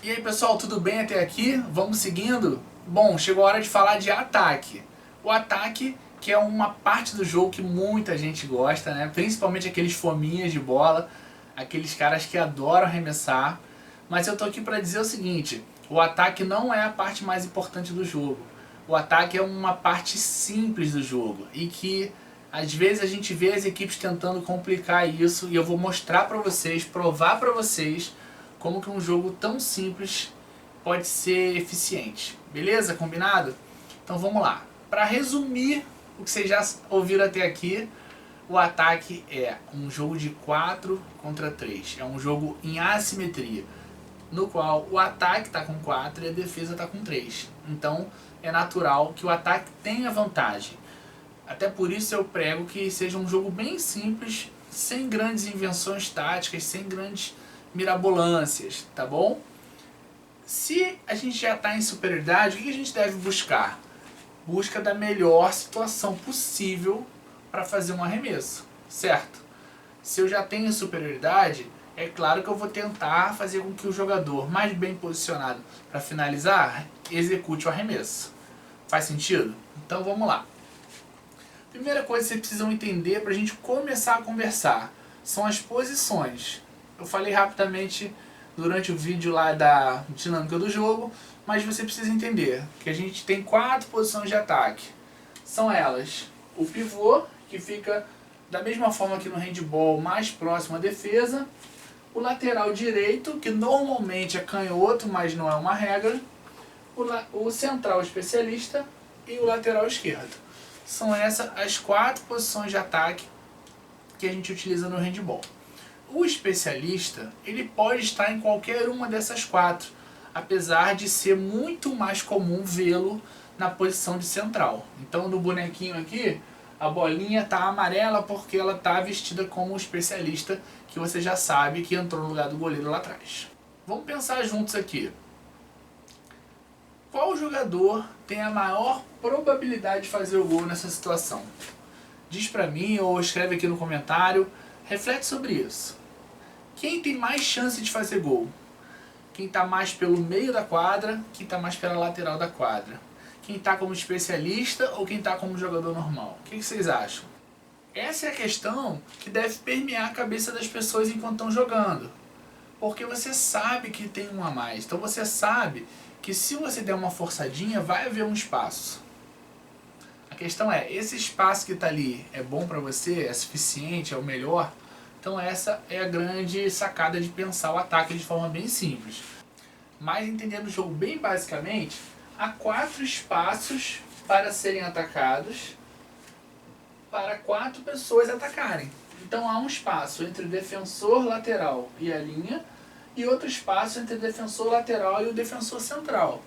E aí pessoal, tudo bem até aqui? Vamos seguindo? Bom, chegou a hora de falar de ataque. O ataque, que é uma parte do jogo que muita gente gosta, né? Principalmente aqueles fominhas de bola, aqueles caras que adoram arremessar. Mas eu tô aqui para dizer o seguinte, o ataque não é a parte mais importante do jogo. O ataque é uma parte simples do jogo e que às vezes a gente vê as equipes tentando complicar isso e eu vou mostrar para vocês, provar para vocês como que um jogo tão simples pode ser eficiente. Beleza? Combinado? Então vamos lá. Para resumir o que vocês já ouviram até aqui, o ataque é um jogo de 4 contra 3. É um jogo em assimetria, no qual o ataque está com 4 e a defesa está com 3. Então é natural que o ataque tenha vantagem. Até por isso eu prego que seja um jogo bem simples, sem grandes invenções táticas, sem grandes mirabolâncias, tá bom? Se a gente já está em superioridade, o que a gente deve buscar? Busca da melhor situação possível para fazer um arremesso, certo? Se eu já tenho superioridade, é claro que eu vou tentar fazer com que o jogador mais bem posicionado para finalizar execute o arremesso. Faz sentido? Então vamos lá. Primeira coisa que vocês precisam entender para a gente começar a conversar são as posições. Eu falei rapidamente durante o vídeo lá da dinâmica do jogo, mas você precisa entender que a gente tem 4 posições de ataque. São elas: o pivô, que fica da mesma forma que no handball, mais próximo à defesa; o lateral direito, que normalmente é canhoto, mas não é uma regra; o central especialista e o lateral esquerdo. São essas as 4 posições de ataque que a gente utiliza no handball. O especialista, ele pode estar em qualquer uma dessas 4, apesar de ser muito mais comum vê-lo na posição de central. Então no bonequinho aqui, a bolinha está amarela porque ela está vestida como especialista, que você já sabe que entrou no lugar do goleiro lá atrás. Vamos pensar juntos aqui. Qual jogador tem a maior probabilidade de fazer o gol nessa situação? Diz pra mim ou escreve aqui no comentário, reflete sobre isso. Quem tem mais chance de fazer gol? Quem está mais pelo meio da quadra, quem está mais pela lateral da quadra? Quem está como especialista ou quem está como jogador normal? O que vocês acham? Essa é a questão que deve permear a cabeça das pessoas enquanto estão jogando. Porque você sabe que tem um a mais. Então você sabe que se você der uma forçadinha, vai haver um espaço. A questão é, esse espaço que está ali é bom para você? É suficiente? É o melhor? Então essa é a grande sacada de pensar o ataque de forma bem simples. Mas entendendo o jogo bem basicamente, há 4 espaços para serem atacados, para 4 pessoas atacarem. Então há um espaço entre o defensor lateral e a linha, e outro espaço entre o defensor lateral e o defensor central.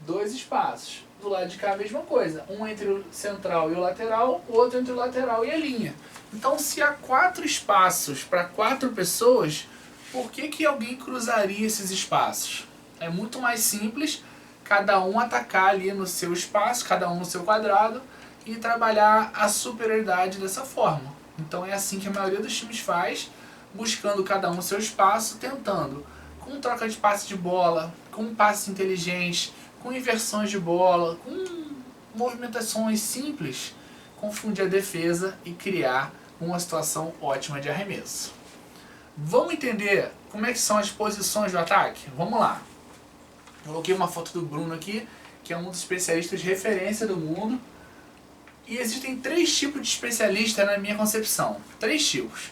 2 espaços. Do lado de cá a mesma coisa. Um entre o central e o lateral, o outro entre o lateral e a linha. Então se há 4 espaços para 4 pessoas, por que alguém cruzaria esses espaços? É muito mais simples cada um atacar ali no seu espaço, cada um no seu quadrado, e trabalhar a superioridade dessa forma. Então é assim que a maioria dos times faz, buscando cada um o seu espaço, tentando, com troca de passe de bola, com passes inteligentes, com inversões de bola, com movimentações simples, confundir a defesa e criar uma situação ótima de arremesso. Vamos entender como é que são as posições do ataque? Vamos lá. Coloquei uma foto do Bruno aqui, que é um dos especialistas de referência do mundo. E existem 3 tipos de especialista na minha concepção. 3 tipos.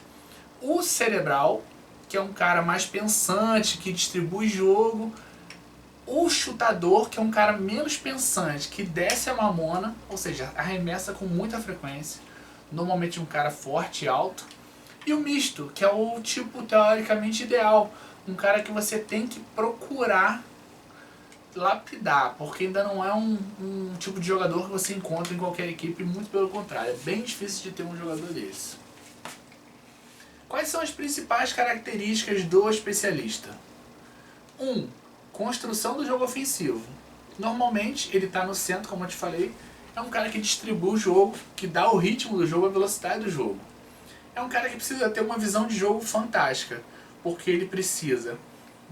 O cerebral, que é um cara mais pensante, que distribui jogo. O chutador, que é um cara menos pensante, que desce a mamona, ou seja, arremessa com muita frequência. Normalmente um cara forte e alto. E o misto, que é o tipo teoricamente ideal. Um cara que você tem que procurar lapidar, porque ainda não é um tipo de jogador que você encontra em qualquer equipe, muito pelo contrário, é bem difícil de ter um jogador desse. Quais são as principais características do especialista? 1. Construção do jogo ofensivo. Normalmente ele está no centro, como eu te falei, é um cara que distribui o jogo, que dá o ritmo do jogo, a velocidade do jogo. É um cara que precisa ter uma visão de jogo fantástica, porque ele precisa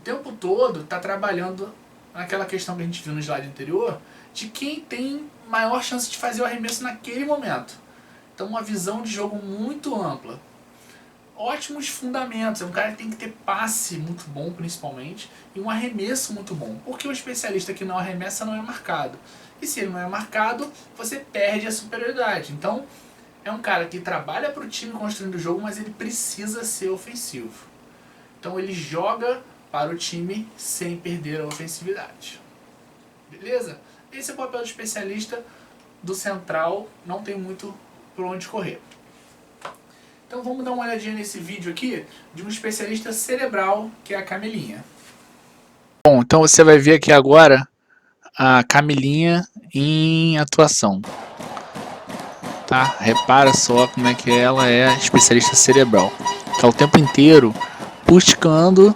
tempo todo tá trabalhando naquela questão que a gente viu no slide anterior, de quem tem maior chance de fazer o arremesso naquele momento. Então uma visão de jogo muito ampla. Ótimos fundamentos, é um cara que tem que ter passe muito bom principalmente, e um arremesso muito bom, porque o especialista que não arremessa não é marcado. E se ele não é marcado, você perde a superioridade. Então é um cara que trabalha para o time construindo o jogo, mas ele precisa ser ofensivo. Então ele joga para o time sem perder a ofensividade. Beleza? Esse é o papel do especialista. Do central não tem muito por onde correr. Então vamos dar uma olhadinha nesse vídeo aqui de um especialista cerebral, que é a Camilinha. Bom, então você vai ver aqui agora a Camilinha em atuação. Tá? Repara só como é que ela é especialista cerebral. Tá o tempo inteiro buscando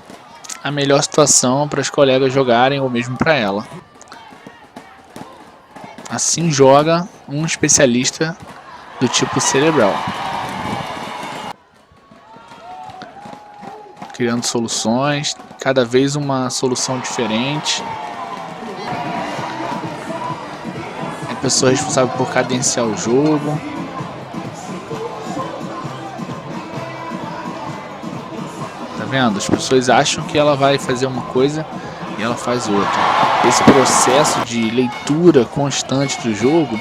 a melhor situação para os colegas jogarem ou mesmo para ela. Assim joga um especialista do tipo cerebral. Criando soluções, cada vez uma solução diferente. É a pessoa responsável por cadenciar o jogo. Tá vendo? As pessoas acham que ela vai fazer uma coisa e ela faz outra. Esse processo de leitura constante do jogo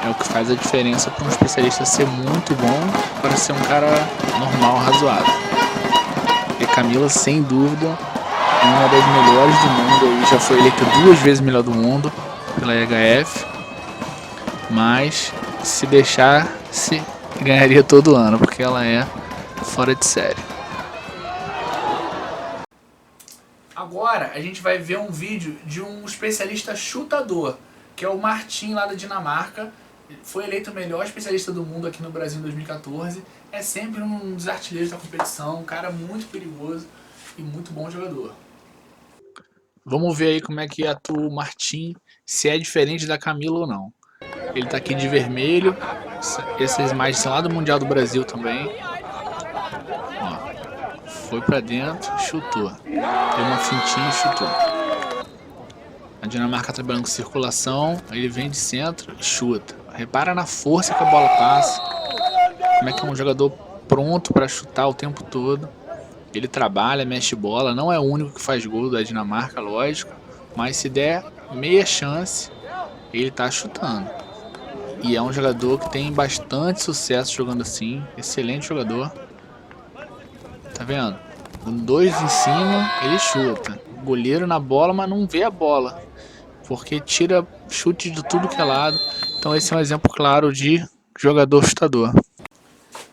é o que faz a diferença para um especialista ser muito bom para ser um cara normal, razoável. E Camila, sem dúvida, é uma das melhores do mundo. E já foi eleita 2 vezes melhor do mundo pela EHF. Mas se deixar, se ganharia todo ano, porque ela é fora de série. Agora a gente vai ver um vídeo de um especialista chutador, que é o Martin lá da Dinamarca. Foi eleito o melhor especialista do mundo aqui no Brasil em 2014. É sempre um dos artilheiros da competição, um cara muito perigoso e muito bom jogador. Vamos ver aí como é que atua o Martin, se é diferente da Camila ou não. Ele tá aqui de vermelho, essas imagens são lá do Mundial do Brasil também. Ó, foi pra dentro, chutou. Deu uma fintinha e chutou. A Dinamarca trabalhando com circulação, ele vem de centro e chuta. Repara na força que a bola passa. Como é que é um jogador pronto para chutar o tempo todo. Ele trabalha, mexe bola. Não é o único que faz gol da Dinamarca, lógico. Mas se der meia chance, ele tá chutando. E é um jogador que tem bastante sucesso jogando assim. Excelente jogador. Tá vendo? Com 2 em cima, ele chuta. O goleiro na bola, mas não vê a bola. Porque tira chute de tudo que é lado. Então esse é um exemplo claro de jogador chutador.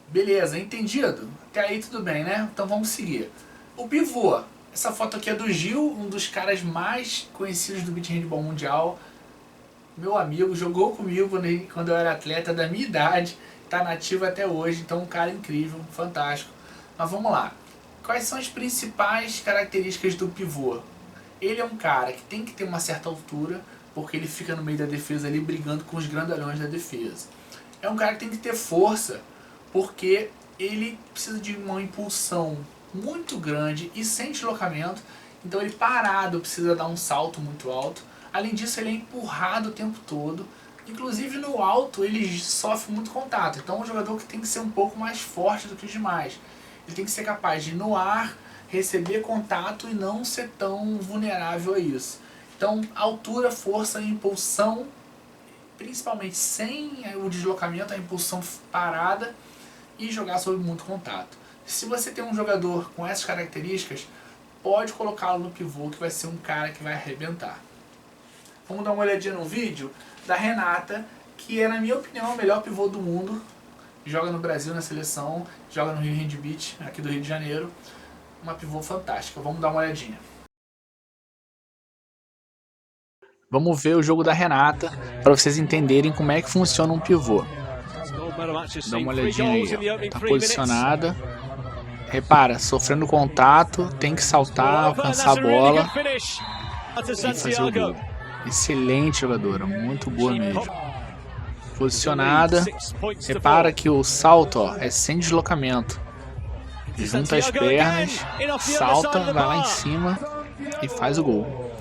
Beleza, entendido? Até aí tudo bem, né? Então vamos seguir. O pivô. Essa foto aqui é do Gil, um dos caras mais conhecidos do beach handball mundial. Meu amigo, jogou comigo quando eu era atleta da minha idade. Tá nativo até hoje, então um cara incrível, fantástico. Mas vamos lá. Quais são as principais características do pivô? Ele é um cara que tem que ter uma certa altura, porque ele fica no meio da defesa ali brigando com os grandalhões da defesa. É um cara que tem que ter força, porque ele precisa de uma impulsão muito grande e sem deslocamento. Então ele parado precisa dar um salto muito alto. Além disso, ele é empurrado o tempo todo. Inclusive no alto ele sofre muito contato. Então é um jogador que tem que ser um pouco mais forte do que os demais. Ele tem que ser capaz de no ar receber contato e não ser tão vulnerável a isso. Então altura, força e impulsão, principalmente sem o deslocamento, a impulsão parada e jogar sob muito contato. Se você tem um jogador com essas características, pode colocá-lo no pivô, que vai ser um cara que vai arrebentar. Vamos dar uma olhadinha no vídeo da Renata, que é, na minha opinião, o melhor pivô do mundo. Joga no Brasil na seleção, joga no Rio Hand Beach, aqui do Rio de Janeiro. Uma pivô fantástica. Vamos dar uma olhadinha. Vamos ver o jogo da Renata para vocês entenderem como é que funciona um pivô. Dá uma olhadinha aí, ó. Tá posicionada. Repara, sofrendo contato, tem que saltar, alcançar a bola e fazer o gol. Excelente jogadora, muito boa mesmo. Posicionada, repara que o salto, ó, é sem deslocamento. junta as pernas, salta, vai lá em cima e faz o gol.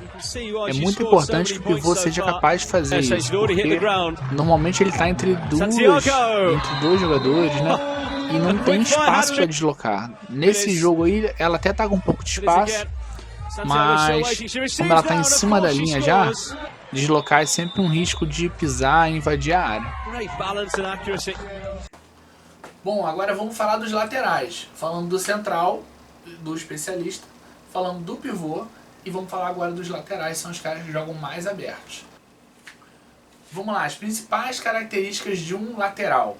É muito importante que o pivô seja capaz de fazer isso, porque normalmente ele está entre dois jogadores, né? E não tem espaço para deslocar. Nesse jogo aí, ela até tá com um pouco de espaço, mas como ela tá em cima da linha já, deslocar é sempre um risco de pisar e invadir a área. Bom, agora vamos falar dos laterais. Falando do central, do especialista, falando do pivô, e vamos falar agora dos laterais, são os caras que jogam mais abertos. Vamos lá, as principais características de um lateral.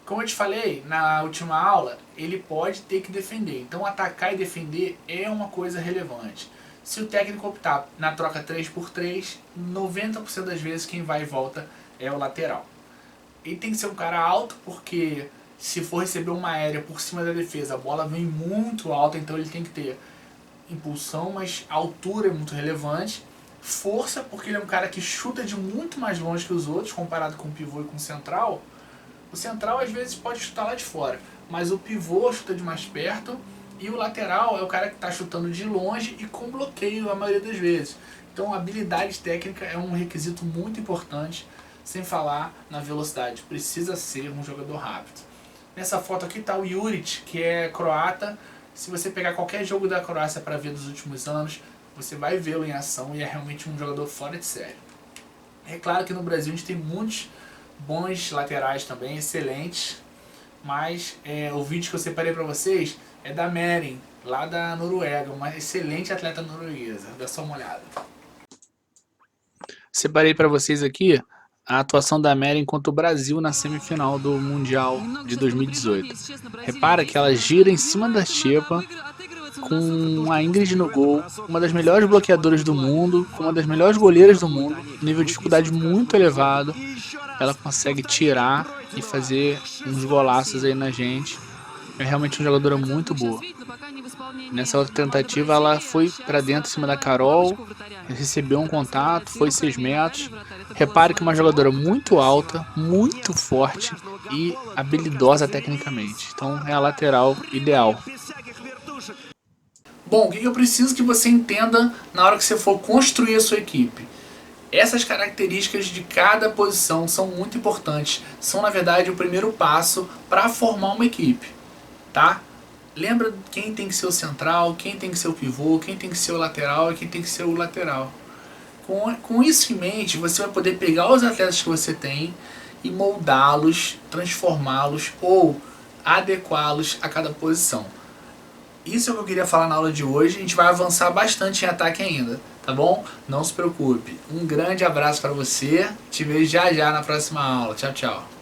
Como eu te falei na última aula, ele pode ter que defender. Então atacar e defender é uma coisa relevante. Se o técnico optar na troca 3x3, 90% das vezes quem vai e volta é o lateral. Ele tem que ser um cara alto, porque se for receber uma aérea por cima da defesa, a bola vem muito alta, então ele tem que ter impulsão, mas a altura é muito relevante. Força, porque ele é um cara que chuta de muito mais longe que os outros, comparado com o pivô e com o central. O central às vezes pode chutar lá de fora, mas o pivô chuta de mais perto e o lateral é o cara que está chutando de longe e com bloqueio a maioria das vezes. Então a habilidade técnica é um requisito muito importante, sem falar na velocidade. Precisa ser um jogador rápido. Nessa foto aqui está o Juric, que é croata. Se você pegar qualquer jogo da Croácia para ver dos últimos anos, você vai vê-lo em ação e é realmente um jogador fora de série. É claro que no Brasil a gente tem muitos bons laterais também, excelentes, mas o vídeo que eu separei para vocês é da Maren, lá da Noruega, uma excelente atleta norueguesa. Dá só uma olhada. Separei para vocês aqui a atuação da Maren contra o Brasil na semifinal do Mundial de 2018. Repara que ela gira em cima da xepa, com a Ingrid no gol, uma das melhores bloqueadoras do mundo, uma das melhores goleiras do mundo, nível de dificuldade muito elevado. Ela consegue tirar e fazer uns golaços aí na gente. É realmente uma jogadora muito boa. Nessa outra tentativa ela foi para dentro em cima da Carol, recebeu um contato, foi 6 metros. Repare que é uma jogadora muito alta, muito forte e habilidosa tecnicamente. Então é a lateral ideal. Bom, o que eu preciso que você entenda na hora que você for construir a sua equipe? Essas características de cada posição são muito importantes. São, na verdade, o primeiro passo para formar uma equipe, tá? Lembra quem tem que ser o central, quem tem que ser o pivô, quem tem que ser o lateral e quem tem que ser o lateral. Com isso em mente, você vai poder pegar os atletas que você tem e moldá-los, transformá-los ou adequá-los a cada posição. Isso é o que eu queria falar na aula de hoje. A gente vai avançar bastante em ataque ainda, tá bom? Não se preocupe. Um grande abraço para você. Te vejo já já na próxima aula. Tchau, tchau.